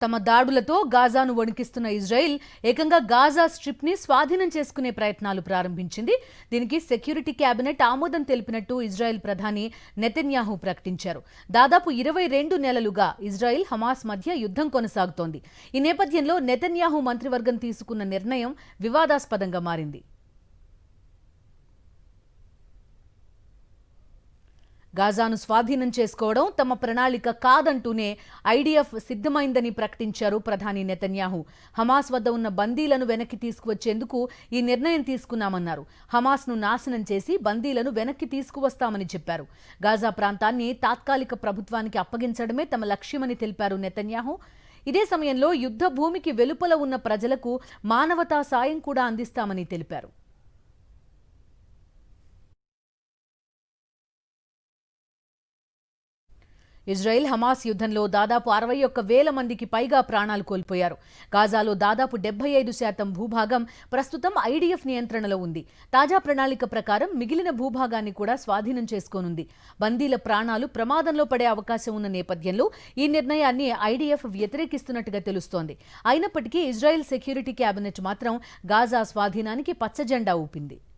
తమ దాడులతో గాజాను వణికిస్తున్న ఇజ్రాయెల్ ఏకంగా గాజా స్ట్రిప్ ని స్వాధీనం చేసుకునే ప్రయత్నాలు ప్రారంభించింది. దీనికి సెక్యూరిటీ క్యాబినెట్ ఆమోదం తెలిపినట్టు ఇజ్రాయెల్ ప్రధాని నెతన్యాహు ప్రకటించారు. దాదాపు 22 నెలలుగా ఇజ్రాయెల్ హమాస్ మధ్య యుద్ధం కొనసాగుతోంది. ఈ నేపథ్యంలో నెతన్యాహు మంత్రివర్గం తీసుకున్న నిర్ణయం వివాదాస్పదంగా మారింది. గాజాను స్వాధీనం చేసుకోవడం తమ ప్రణాళిక కాదంటూనే ఐడిఎఫ్ సిద్ధమైందని ప్రకటించారు ప్రధాని నెతన్యాహు. హమాస్ వద్ద ఉన్న బందీలను వెనక్కి తీసుకువచ్చేందుకు ఈ నిర్ణయం తీసుకున్నామన్నారు. హమాస్ను నాశనం చేసి బందీలను వెనక్కి తీసుకువస్తామని చెప్పారు. గాజా ప్రాంతాన్ని తాత్కాలిక ప్రభుత్వానికి అప్పగించడమే తమ లక్ష్యమని తెలిపారు నెతన్యాహు. ఇదే సమయంలో యుద్ధ భూమికి వెలుపల ఉన్న ప్రజలకు మానవతా సాయం కూడా అందిస్తామని తెలిపారు. ఇజ్రాయెల్ హమాస్ యుద్ధంలో దాదాపు 61,000 మందికి పైగా ప్రాణాలు కోల్పోయారు. గాజాలో దాదాపు 75% భూభాగం ప్రస్తుతం ఐడిఎఫ్ నియంత్రణలో ఉంది. తాజా ప్రణాళిక ప్రకారం మిగిలిన భూభాగాన్ని కూడా స్వాధీనం చేసుకోనుంది. బందీల ప్రాణాలు ప్రమాదంలో పడే అవకాశం ఉన్న నేపథ్యంలో ఈ నిర్ణయాన్ని ఐడిఎఫ్ వ్యతిరేకిస్తున్నట్టుగా తెలుస్తోంది. అయినప్పటికీ ఇజ్రాయెల్ సెక్యూరిటీ క్యాబినెట్ మాత్రం గాజా స్వాధీనానికి పచ్చజెండా ఊపింది.